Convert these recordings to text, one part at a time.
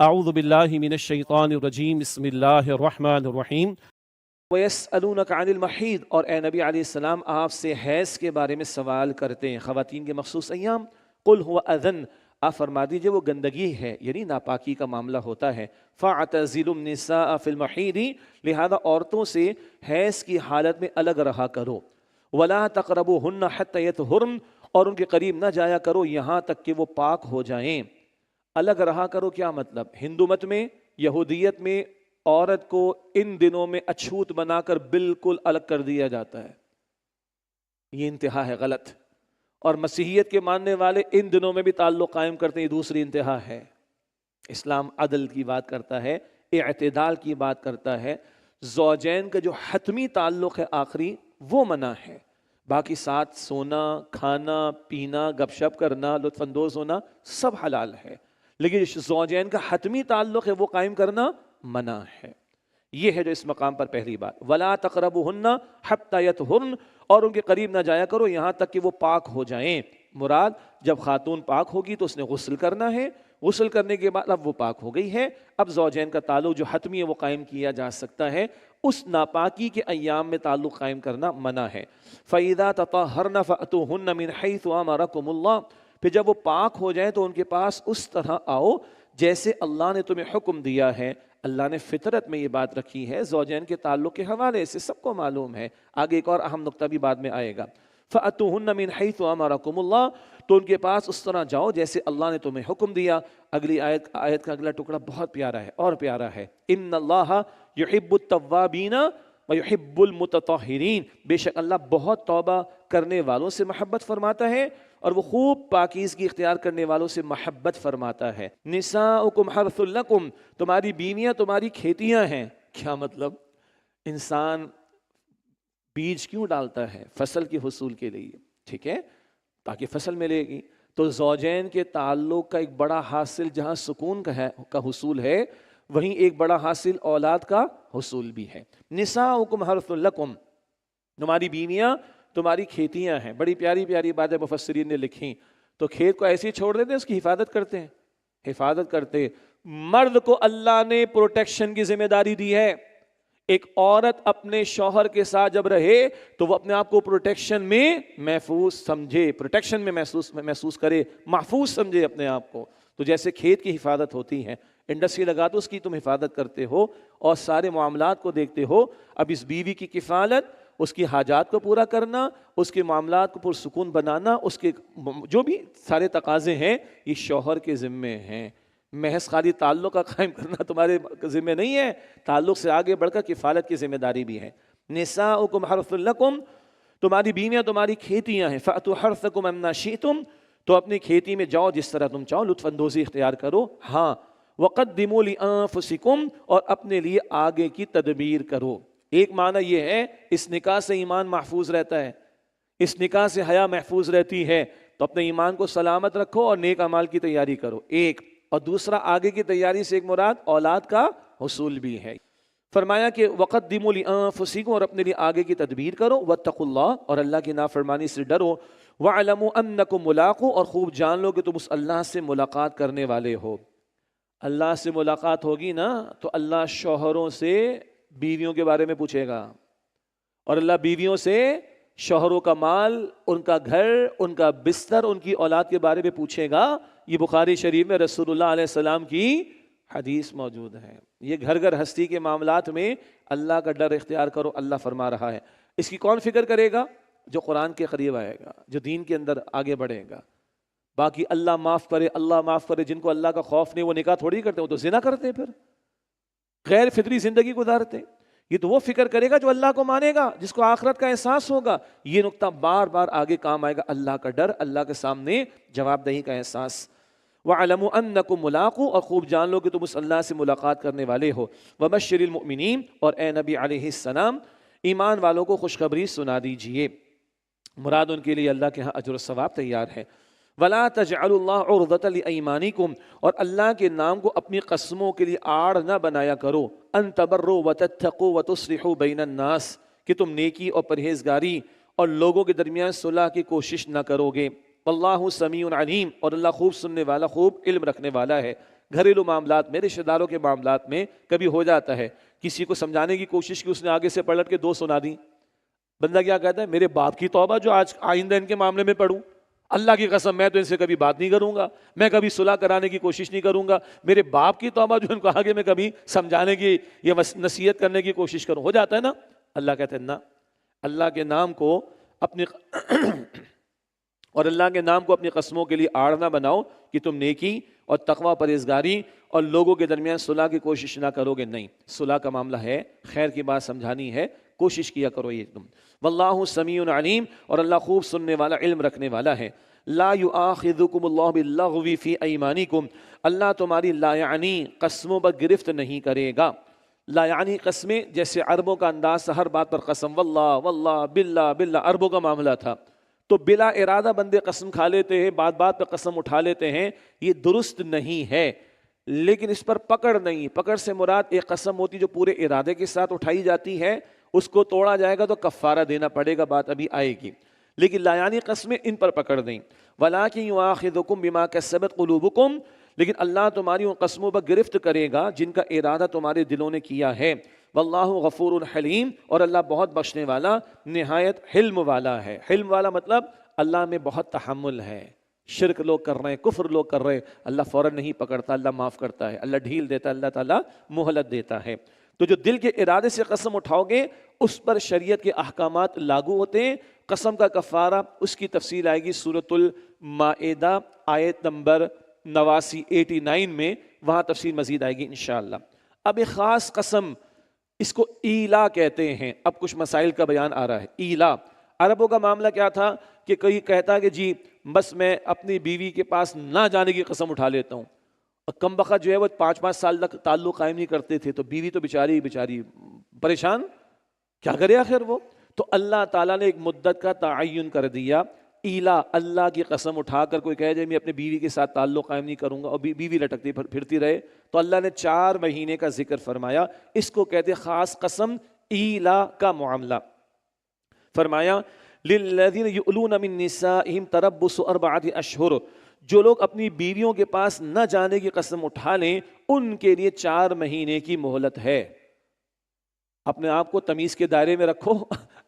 اعوذ باللہ من الشیطان الرجیم بسم اللہ الرحمن الرحیم وَيَسْأَلُونَكَ عَنِ الْمَحِيضِ، اور اے نبی علیہ السلام آپ سے حیض کے بارے میں سوال کرتے ہیں، خواتین کے مخصوص ایام۔ قُلْ هُوَ أَذًى، آپ فرما دیجئے وہ گندگی ہے، یعنی ناپاکی کا معاملہ ہوتا ہے۔ فَاعْتَزِلُوا النِّسَاءَ فِي الْمَحِيضِ، لہذا عورتوں سے حیض کی حالت میں الگ رہا کرو۔ وَلَا تَقْرَبُوهُنَّ حَتَّى يَطْهُرْنَ، اور ان کے قریب نہ جایا کرو یہاں تک کہ وہ پاک ہو جائیں۔ الگ رہا کرو کیا مطلب؟ ہندو مت میں، یہودیت میں عورت کو ان دنوں میں اچھوت بنا کر بالکل الگ کر دیا جاتا ہے، یہ انتہا ہے، غلط۔ اور مسیحیت کے ماننے والے ان دنوں میں بھی تعلق قائم کرتے ہیں، یہ دوسری انتہا ہے۔ اسلام عدل کی بات کرتا ہے، اعتدال کی بات کرتا ہے، زوجین کا جو حتمی تعلق ہے آخری وہ منع ہے، باقی ساتھ سونا، کھانا، پینا، گپ شپ کرنا، لطف اندوز ہونا سب حلال ہے، لیکن زوجین کا حتمی تعلق ہے وہ قائم کرنا منع ہے۔ یہ ہے جو اس مقام پر پہلی بات۔ وَلَا تَقْرَبُوهُنَّ حَتَّى يَطْهُرْنَ، اور ان کے قریب نہ جایا کرو یہاں تک کہ وہ پاک ہو جائیں۔ مراد جب خاتون پاک ہوگی تو اس نے غسل کرنا ہے، غسل کرنے کے بعد اب وہ پاک ہو گئی ہے، اب زوجین کا تعلق جو حتمی ہے وہ قائم کیا جا سکتا ہے، اس ناپاکی کے ایام میں تعلق قائم کرنا منع ہے۔ فَإِذَا تَطَهَّرْنَ فَأْتُوهُنَّ مِنْ حَيْثُ أَمَرَكُمُ اللَّهُ، پھر جب وہ پاک ہو جائیں تو ان کے پاس اس طرح آؤ جیسے اللہ نے تمہیں حکم دیا ہے۔ اللہ نے فطرت میں یہ بات رکھی ہے زوجین کے تعلق کے حوالے سے، سب کو معلوم ہے، آگے ایک اور اہم نقطہ بھی بعد میں آئے گا۔ فَأْتُوهُنَّ مِنْ حَيْثُ أَمَرَكُمُ اللَّهُ، تو ان کے پاس اس طرح جاؤ جیسے اللہ نے تمہیں حکم دیا۔ اگلی آیت کا اگلا ٹکڑا بہت پیارا ہے اور پیارا ہے۔ إِنَّ اللَّهَ يُحِبُّ التَّوَّابِينَ وَيُحِبُّ الْمُتَطَهِّرِينَ، بے شک اللہ بہت توبہ کرنے والوں سے محبت فرماتا ہے اور وہ خوب پاکیزگی اختیار کرنے والوں سے محبت فرماتا ہے۔ نساؤکم حرث لکم، تمہاری بیویاں تمہاری کھیتیاں ہیں۔ کیا مطلب؟ انسان بیج کیوں ڈالتا ہے؟ فصل کے حصول کے لیے، ٹھیک ہے، تاکہ فصل ملے گی۔ تو زوجین کے تعلق کا ایک بڑا حاصل جہاں سکون کا حصول ہے، وہیں ایک بڑا حاصل اولاد کا حصول بھی ہے۔ نساؤکم حرث لکم، تمہاری بیویاں تمہاری کھیتیاں ہیں۔ بڑی پیاری پیاری باتیں مفسرین نے لکھی۔ تو کھیت کو ایسے ہی چھوڑ دیتے ہیں، اس کی حفاظت کرتے ہیں، حفاظت کرتے۔ مرد کو اللہ نے پروٹیکشن کی ذمہ داری دی ہے۔ ایک عورت اپنے شوہر کے ساتھ جب رہے تو وہ اپنے آپ کو پروٹیکشن میں محفوظ سمجھے، پروٹیکشن میں محسوس کرے، محفوظ سمجھے اپنے آپ کو۔ تو جیسے کھیت کی حفاظت ہوتی ہے، انڈسٹری لگا تو اس کی تم حفاظت کرتے ہو اور سارے معاملات کو دیکھتے ہو۔ اب اس بیوی کی کفالت، اس کی حاجات کو پورا کرنا، اس کے معاملات کو پرسکون بنانا، اس کے جو بھی سارے تقاضے ہیں یہ شوہر کے ذمے ہیں۔ محض خالی تعلق کا قائم کرنا تمہارے ذمہ نہیں ہے، تعلق سے آگے بڑھ کر کفالت کی ذمہ داری بھی ہے۔ نساؤکم حرث لکم، تمہاری بیویاں تمہاری کھیتیاں ہیں۔ فأتوا حرثکم انا شئتم، تو اپنی کھیتی میں جاؤ جس طرح تم چاہو، لطف اندوزی اختیار کرو۔ ہاں، وقدموا لانفسکم، اور اپنے لیے آگے کی تدبیر کرو۔ ایک معنی یہ ہے اس نکاح سے ایمان محفوظ رہتا ہے، اس نکاح سے حیا محفوظ رہتی ہے، تو اپنے ایمان کو سلامت رکھو اور نیک اعمال کی تیاری کرو، ایک۔ اور دوسرا، آگے کی تیاری سے ایک مراد اولاد کا حصول بھی ہے۔ فرمایا کہ وقدموا لانفسکم، اور اپنے لیے آگے کی تدبیر کرو، واتقوا اللہ، اور اللہ کی نافرمانی سے ڈرو، واعلموا انکم ملاقوہ، اور خوب جان لو کہ تم اس اللہ سے ملاقات کرنے والے ہو۔ اللہ سے ملاقات ہوگی نا تو اللہ شوہروں سے بیویوں کے بارے میں پوچھے گا، اور اللہ بیویوں سے شوہروں کا مال، ان کا گھر، ان کا بستر، ان کی اولاد کے بارے میں پوچھے گا۔ یہ بخاری شریف میں رسول اللہ علیہ السلام کی حدیث موجود ہے۔ یہ گھر گھر ہستی کے معاملات میں اللہ کا ڈر اختیار کرو، اللہ فرما رہا ہے۔ اس کی کون فکر کرے گا؟ جو قرآن کے قریب آئے گا، جو دین کے اندر آگے بڑھے گا۔ باقی اللہ معاف کرے، اللہ معاف کرے، جن کو اللہ کا خوف نہیں وہ نکاح تھوڑی کرتے، وہ تو زنا کرتے ہیں، پھر غیر فطری زندگی گزارتے۔ یہ تو وہ فکر کرے گا جو اللہ کو مانے گا، جس کو آخرت کا احساس ہوگا۔ یہ نقطہ بار بار آگے کام آئے گا، اللہ کا ڈر، اللہ کے سامنے جواب دہی کا احساس۔ وَاعْلَمُوا أَنَّكُمْ مُلَاقُوهُ، اور خوب جان لو کہ تم اس اللہ سے ملاقات کرنے والے ہو۔ وَبَشِّرِ الْمُؤْمِنِينَ، اور اے نبی علیہ السلام ایمان والوں کو خوشخبری سنا دیجئے۔ مراد ان کے لیے اللہ کے ہاں اجر و ثواب تیار ہے۔ وَلَا تَجْعَلُوا اللَّهَ عُرْضَةً لِأَيْمَانِكُمْ، اور اللہ کے نام کو اپنی قسموں کے لیے آڑ نہ بنایا کرو۔ أَن تَبَرُّوا وَتَتَّقُوا وَتُصْلِحُوا بَيْنَ النَّاسِ، کہ تم نیکی اور پرہیزگاری اور لوگوں کے درمیان صلح کی کوشش نہ کرو گے۔ واللہ سمیع علیم، اور اللہ خوب سننے والا، خوب علم رکھنے والا ہے۔ گھریلو معاملات میں، رشتہ داروں کے معاملات میں کبھی ہو جاتا ہے، کسی کو سمجھانے کی کوشش کی، اس نے آگے سے پلٹ کے دو سنا دی۔ بندہ کیا کہتا ہے، میرے باپ کی توبہ جو آج آئندہ ان کے معاملے میں پڑھوں، اللہ کی قسم میں تو ان سے کبھی بات نہیں کروں گا، میں کبھی صلح کرانے کی کوشش نہیں کروں گا، میرے باپ کی توبہ جو ان کو آگے میں کبھی سمجھانے کی یا نصیحت کرنے کی کوشش کروں۔ ہو جاتا ہے نا؟ اللہ کہتے ہیں نا، اللہ کے نام کو اپنی اور اللہ کے نام کو اپنی قسموں کے لیے آڑ نہ بناؤ کہ تم نیکی اور تقوی پرہیزگاری اور لوگوں کے درمیان صلح کی کوشش نہ کرو گے۔ نہیں، صلح کا معاملہ ہے، خیر کی بات سمجھانی ہے، کوشش کیا کرو یہ تم۔ واللہ سمیع علیم، اور اللہ خوب سننے والا، علم رکھنے والا ہے۔ لا یؤاخذکم اللہ باللغو فی ایمانکم، اللہ تمہاری لا یعنی قسموں پر گرفت نہیں کرے گا۔ لا یعنی قسمیں، جیسے عربوں کا انداز تھا، ہر بات پر قسم، واللہ واللہ باللہ باللہ، عربوں کا معاملہ تھا، تو بلا ارادہ بندے قسم کھا لیتے ہیں، بات بات پہ قسم اٹھا لیتے ہیں، یہ درست نہیں ہے۔ لیکن اس پر پکڑ نہیں، پکڑ سے مراد ایک قسم ہوتی جو پورے ارادے کے ساتھ اٹھائی جاتی ہے، اس کو توڑا جائے گا تو کفارہ دینا پڑے گا، بات ابھی آئے گی۔ لیکن لا یعنی قسمیں، ان پر پکڑ نہیں۔ وَلَٰكِن يُؤَاخِذُكُم بِمَا كَسَّبَتْ قُلُوبُكُم، لیکن اللہ تمہاری ان قسموں پر گرفت کرے گا جن کا ارادہ تمہارے دلوں نے کیا ہے۔ واللہ غفور حلیم، اور اللہ بہت بخشنے والا، نہایت حلم والا ہے۔ حلم والا مطلب اللہ میں بہت تحمل ہے۔ شرک لوگ کر رہے ہیں، کفر لوگ کر رہے ہیں، اللہ فوراً نہیں پکڑتا، اللہ معاف کرتا ہے، اللہ ڈھیل دیتا ہے، اللہ تعالیٰ مہلت دیتا ہے۔ تو جو دل کے ارادے سے قسم اٹھاؤ گے اس پر شریعت کے احکامات لاگو ہوتے ہیں۔ قسم کا کفارہ، اس کی تفصیل آئے گی سورۃ المائدہ آیت نمبر 89 میں، وہاں تفصیل مزید آئے گی انشاءاللہ۔ اب ایک خاص قسم، اس کو ایلا کہتے ہیں۔ اب کچھ مسائل کا بیان آ رہا ہے۔ ایلا، عربوں کا معاملہ کیا تھا کہ کوئی کہتا کہ جی بس میں اپنی بیوی کے پاس نہ جانے کی قسم اٹھا لیتا ہوں، اور کم بخت جو ہے وہ 5 سال تک تعلق قائم نہیں کرتے تھے، تو بیوی تو بیچاری پریشان، کیا کرے آخر وہ؟ تو اللہ تعالیٰ نے ایک مدت کا تعین کر دیا۔ ایلا، اللہ کی قسم اٹھا کر کوئی کہے جائے میں اپنے بیوی کے ساتھ تعلق قائم نہیں کروں گا، اور بیوی لٹکتی پھرتی رہے، تو اللہ نے 4 مہینے کا ذکر فرمایا۔ اس کو کہتے خاص قسم، ایلا کا معاملہ۔ فرمایا للذین یؤلون من نسائہم تربص 4 اشہر، جو لوگ اپنی بیویوں کے پاس نہ جانے کی قسم اٹھا لیں ان کے لیے 4 مہینے کی مہلت ہے۔ اپنے آپ کو تمیز کے دائرے میں رکھو،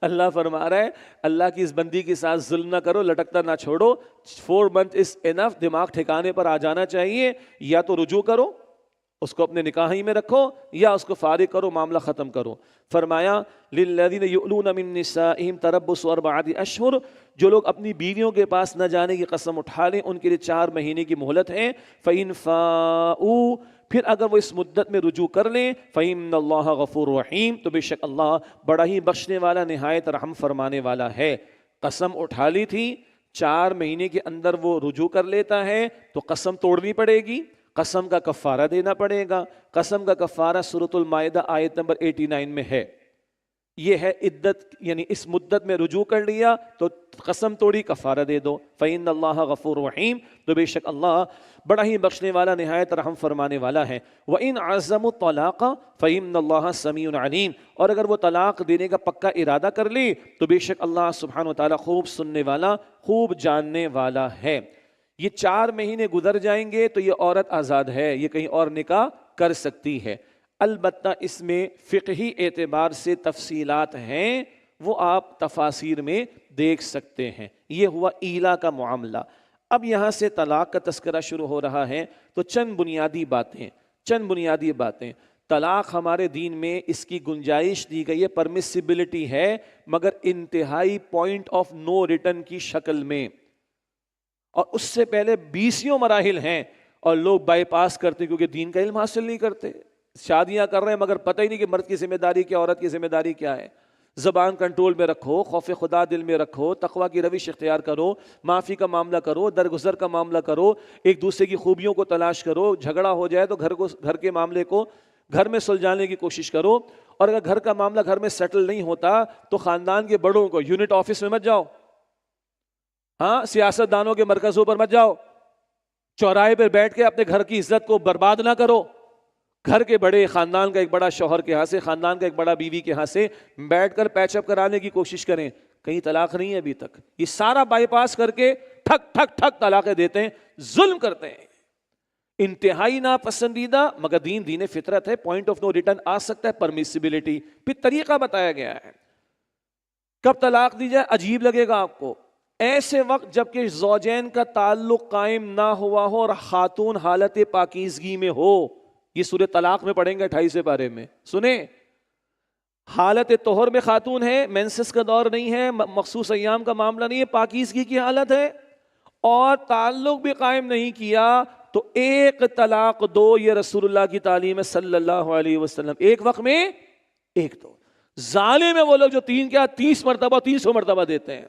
اللہ فرما رہا ہے اللہ کی اس بندی کے ساتھ ظلم نہ کرو، لٹکتا نہ چھوڑو، 4 months is enough، دماغ ٹھکانے پر آ جانا چاہیے، یا تو رجوع کرو، اس کو اپنے نکاح ہی میں رکھو، یا اس کو فارغ کرو، معاملہ ختم کرو۔ فرمایا للذین یؤلون من نسائہم تربص 4 اشہر، جو لوگ اپنی بیویوں کے پاس نہ جانے کی قسم اٹھا لیں ان کے لیے 4 مہینے کی مہلت ہے۔ فإن فاؤوا، پھر اگر وہ اس مدت میں رجوع کر لیں، فإن اللہ غفور رحیم، تو بے شک اللہ بڑا ہی بخشنے والا، نہایت رحم فرمانے والا ہے۔ قسم اٹھا لی تھی، 4 مہینے کے اندر وہ رجوع کر لیتا ہے تو قسم توڑنی پڑے گی، قسم کا کفارہ دینا پڑے گا۔ قسم کا کفارہ سورۃ المائدہ آیت نمبر 89 میں ہے۔ یہ ہے عدت، یعنی اس مدت میں رجوع کر لیا تو قسم توڑی، کفارہ دے دو۔ فإن اللہ غفور رحیم، تو بے شک اللہ بڑا ہی بخشنے والا، نہایت رحم فرمانے والا ہے۔ وإن عزموا الطلاق فإن اللہ سمیع علیم، اور اگر وہ طلاق دینے کا پکا ارادہ کر لے تو بے شک اللہ سبحانہ وتعالیٰ خوب سننے والا، خوب جاننے والا ہے۔ یہ 4 مہینے گزر جائیں گے تو یہ عورت آزاد ہے، یہ کہیں اور نکاح کر سکتی ہے۔ البتہ اس میں فقہی اعتبار سے تفصیلات ہیں، وہ آپ تفاسیر میں دیکھ سکتے ہیں۔ یہ ہوا ایلا کا معاملہ۔ اب یہاں سے طلاق کا تذکرہ شروع ہو رہا ہے، تو چند بنیادی باتیں۔ طلاق ہمارے دین میں اس کی گنجائش دی گئی ہے، پرمیسیبلٹی ہے، مگر انتہائی پوائنٹ آف نو ریٹرن کی شکل میں، اور اس سے پہلے 20 مراحل ہیں، اور لوگ بائی پاس کرتے کیونکہ دین کا علم حاصل نہیں کرتے۔ شادیاں کر رہے ہیں مگر پتہ ہی نہیں کہ مرد کی ذمہ داری کیا، عورت کی ذمہ داری کیا ہے۔ زبان کنٹرول میں رکھو، خوف خدا دل میں رکھو، تقوی کی روش اختیار کرو، معافی کا معاملہ کرو، درگزر کا معاملہ کرو، ایک دوسرے کی خوبیوں کو تلاش کرو، جھگڑا ہو جائے تو گھر کے معاملے کو گھر میں سلجھانے کی کوشش کرو، اور اگر گھر کا معاملہ گھر میں سیٹل نہیں ہوتا تو خاندان کے بڑوں کو یونٹ آفس میں مت جاؤ، ہاں سیاست دانوں کے مرکزوں پر مت جاؤ، چوراہے پر بیٹھ کے اپنے گھر کی عزت کو برباد نہ کرو۔ گھر کے بڑے، خاندان کا ایک بڑا شوہر کے ہاں سے، خاندان کا ایک بڑا بیوی کے ہاں سے بیٹھ کر پیچ اپ کرانے کی کوشش کریں۔ کہیں طلاق نہیں ہے ابھی تک. یہ سارا بائی پاس کر کے ٹھک ٹھک ٹھک طلاقیں دیتے ہیں, ظلم کرتے ہیں, انتہائی ناپسندیدہ. مگر دین فطرت ہے, پوائنٹ آف نو ریٹرن آ سکتا ہے, پرمیسیبلٹی. پھر طریقہ بتایا گیا ہے کب طلاق دی جائے. عجیب لگے گا آپ کو, ایسے وقت جبکہ زوجین کا تعلق قائم نہ ہوا ہو اور خاتون حالت پاکیزگی میں ہو. یہ سورہ طلاق میں پڑھیں گے 28 پارے میں. سنیں, حالت طہر میں خاتون ہے, مینسس کا دور نہیں ہے, مخصوص ایام کا معاملہ نہیں ہے, پاکیزگی کی حالت ہے, اور تعلق بھی قائم نہیں کیا, تو ایک طلاق دو. یہ رسول اللہ کی تعلیم ہے صلی اللہ علیہ وسلم. ایک وقت میں ایک دو. ظالم ہے وہ لوگ جو 30 مرتبہ 300 مرتبہ دیتے ہیں.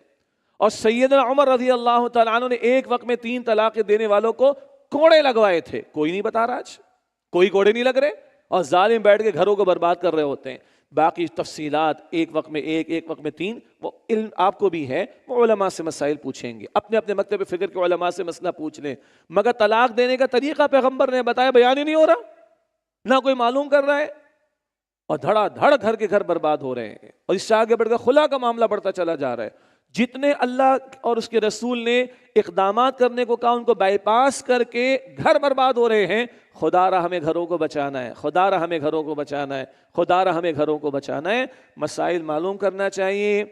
اور سیدنا عمر رضی اللہ تعالیٰ عنہ نے ایک وقت میں 3 طلاقیں دینے والوں کو کوڑے لگوائے تھے. کوئی نہیں بتا رہا آج, کوئی کوڑے نہیں لگ رہے, اور ظالم بیٹھ کے گھروں کو برباد کر رہے ہوتے ہیں. باقی تفصیلات ایک وقت میں ایک وقت میں 3, وہ علم آپ کو بھی ہے, وہ علماء سے مسائل پوچھیں گے, اپنے اپنے مکتب فکر کے علماء سے مسئلہ پوچھ لیں. مگر طلاق دینے کا طریقہ پیغمبر نے بتایا, بیان ہی نہیں ہو رہا, نہ کوئی معلوم کر رہا ہے, اور دھڑا دھڑ گھر کے گھر برباد ہو رہے ہیں. اور اس سے آگے بڑھ کر خلا کا معاملہ بڑھتا چلا جا رہا ہے. جتنے اللہ اور اس کے رسول نے اقدامات کرنے کو کہا, ان کو بائی پاس کر کے گھر برباد ہو رہے ہیں. خدا را ہمیں گھروں کو بچانا ہے, خدا را ہمیں گھروں کو بچانا ہے, خدا را ہمیں گھروں کو بچانا ہے. مسائل معلوم کرنا چاہیے,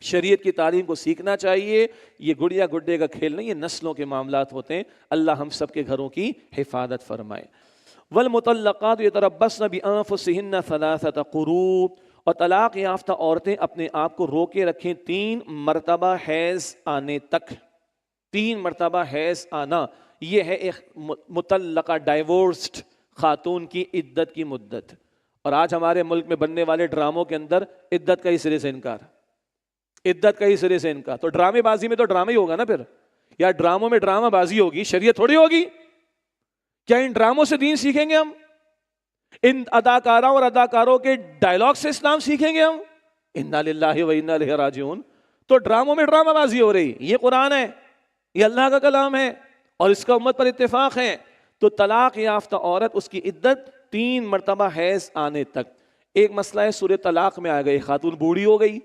شریعت کی تعلیم کو سیکھنا چاہیے. یہ گڑیا گڈے کا کھیل نہیں, یہ نسلوں کے معاملات ہوتے ہیں. اللہ ہم سب کے گھروں کی حفاظت فرمائے. والمطلقات یتربصن بانفسہن ثلاثۃ قروء, اور طلاق یافتہ عورتیں اپنے آپ کو روکے رکھیں 3 مرتبہ حیض آنے تک. 3 مرتبہ حیض آنا یہ ہے ایک مطلقہ ڈائیورسڈ خاتون کی عدت کی مدت. اور آج ہمارے ملک میں بننے والے ڈراموں کے اندر عدت کا ہی سرے سے انکار, عدت کا ہی سرے سے انکار. تو ڈرامے بازی میں تو ڈرامہ ہی ہوگا نا پھر, یا ڈراموں میں ڈرامہ بازی ہوگی, شریعت تھوڑی ہوگی. کیا ان ڈراموں سے دین سیکھیں گے ہم؟ ان اداکاروں اور اداکاروں کے ڈائلاگ سے اسلام سیکھیں گے ہم؟ انا للہ و انا الیہ راجعون. تو ڈراموں میں ڈرامہ بازی ہو رہی, یہ قرآن ہے, یہ اللہ کا کلام ہے, اور اس کا امت پر اتفاق ہے. تو طلاق یافتہ عورت, اس کی عدت 3 مرتبہ حیض آنے تک. ایک مسئلہ ہے سورہ طلاق میں آ گئی, خاتون بوڑھی ہو گئی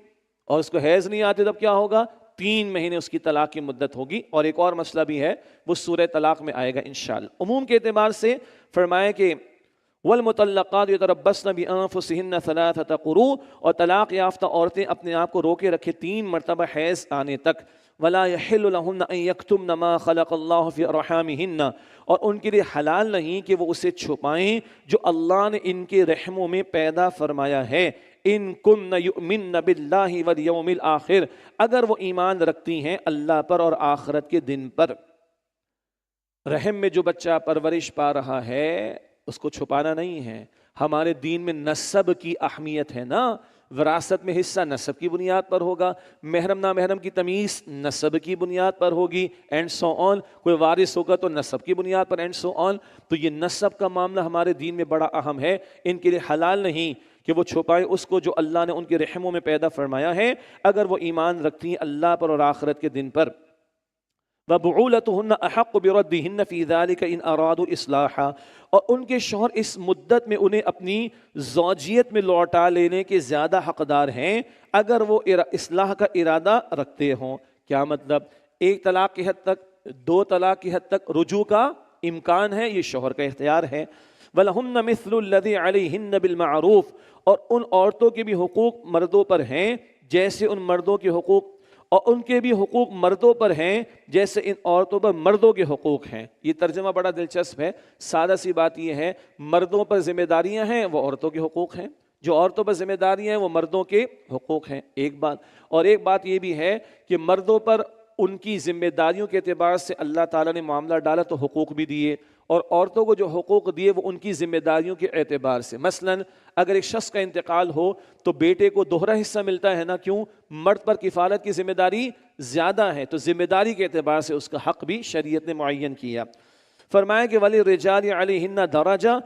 اور اس کو حیض نہیں آتے, تب کیا ہوگا؟ 3 مہینے اس کی طلاق کی مدت ہوگی. اور ایک اور مسئلہ بھی ہے, وہ سورہ طلاق میں آئے گا انشاءاللہ. عموم کے اعتبار سے فرمائے کہ والمطلقات یتربصن بانفسہن ثلاثۃ قروء, اور طلاق یافتہ عورتیں اپنے آپ کو روکے رکھے 3 مرتبہ حیض آنے تک. ولا يحل لهن ان يكتمن ما خلق الله في ارحامهن, اور ان کے لیے حلال نہیں کہ وہ اسے چھپائیں جو اللہ نے ان کے رحموں میں پیدا فرمایا ہے. ان کن یؤمن باللہ والیوم الاخر, اگر وہ ایمان رکھتی ہیں اللہ پر اور آخرت کے دن پر. رحم میں جو بچہ پرورش پا رہا ہے اس کو چھپانا نہیں ہے. ہمارے دین میں نسب کی اہمیت ہے نا, وراثت میں حصہ نسب کی بنیاد پر ہوگا, محرم نامحرم کی تمیز نسب کی بنیاد پر ہوگی, اینڈ سو آن. کوئی وارث ہوگا تو نسب کی بنیاد پر, اینڈ سو آن. تو یہ نسب کا معاملہ ہمارے دین میں بڑا اہم ہے. ان کے لیے حلال نہیں کہ وہ چھپائیں اس کو جو اللہ نے ان کے رحموں میں پیدا فرمایا ہے, اگر وہ ایمان رکھتی ہیں اللہ پر اور آخرت کے دن پر. وَبُعُولَتُهُنَّ أَحَقُّ بِرَدِّهِنَّ فِي ذَلِكَ إِنْ أَرَادُوا إِصْلَاحًا, اور ان کے شوہر اس مدت میں انہیں اپنی زوجیت میں لوٹا لینے کے زیادہ حقدار ہیں اگر وہ اصلاح کا ارادہ رکھتے ہوں. کیا مطلب؟ 1 طلاق کی حد تک, 2 طلاق کی حد تک رجوع کا امکان ہے, یہ شوہر کا اختیار ہے. وَلَهُنَّ مِثْلُ الَّذِي عَلَيْهِنَّ بِالْمَعْرُوفِ, اور ان عورتوں کے بھی حقوق مردوں پر ہیں جیسے ان مردوں کے حقوق, اور ان کے بھی حقوق مردوں پر ہیں جیسے ان عورتوں پر مردوں کے حقوق ہیں. یہ ترجمہ بڑا دلچسپ ہے. سادہ سی بات یہ ہے, مردوں پر ذمہ داریاں ہیں, وہ عورتوں کے حقوق ہیں. جو عورتوں پر ذمہ داریاں ہیں وہ مردوں کے حقوق ہیں. ایک بات. اور ایک بات یہ بھی ہے کہ مردوں پر ان کی ذمہ داریوں کے اعتبار سے اللہ تعالیٰ نے معاملہ ڈالا تو حقوق بھی دیے, اور عورتوں کو جو حقوق دیے وہ ان کی ذمہ داریوں کے اعتبار سے. مثلا اگر ایک شخص کا انتقال ہو تو بیٹے کو دوہرا حصہ ملتا ہے نا, کیوں؟ مرد پر کفالت کی ذمہ داری زیادہ ہے, تو ذمہ داری کے اعتبار سے اس کا حق بھی شریعت نے معین کیا. فرمایا کہ وَلِلرِّجَالِ عَلَيْهِنَّ دَرَجَةٌ,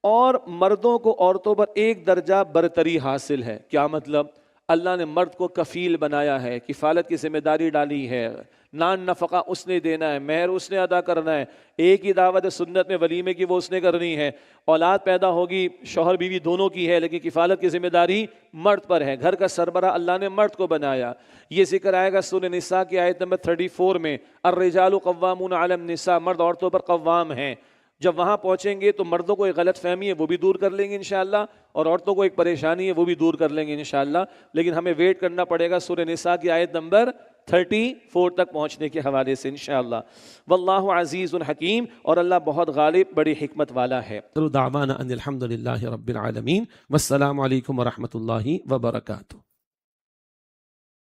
اور مردوں کو عورتوں پر 1 درجہ برتری حاصل ہے. کیا مطلب؟ اللہ نے مرد کو کفیل بنایا ہے, کفالت کی ذمہ داری ڈالی ہے, نان نفقہ اس نے دینا ہے، مہر اس نے ادا کرنا ہے، ایک ہی دعوت سنت میں ولیمے کی وہ اس نے کرنی ہے، اولاد پیدا ہوگی شوہر بیوی دونوں کی ہے لیکن کفالت کی ذمہ داری مرد پر ہے، گھر کا سربراہ اللہ نے مرد کو بنایا۔ یہ ذکر آئے گا سورہ نساء کی آیت نمبر 34 میں، الرجال قوامون علی النساء، مرد عورتوں پر قوام ہیں۔ جب وہاں پہنچیں گے تو مردوں کو ایک غلط فہمی ہے وہ بھی دور کر لیں گے انشاءاللہ، اور عورتوں کو ایک پریشانی ہے وہ بھی دور کر لیں گے انشاءاللہ، لیکن ہمیں ویٹ کرنا پڑے گا سورہ نساء کی آیت نمبر 34 تک پہنچنے کے حوالے سے انشاءاللہ۔ واللہ عزیز حکیم، اور اللہ بہت غالب بڑی حکمت والا ہے۔ دعوانا ان الحمدللہ رب العالمین، والسلام علیکم ورحمۃ اللہ وبرکاتہ۔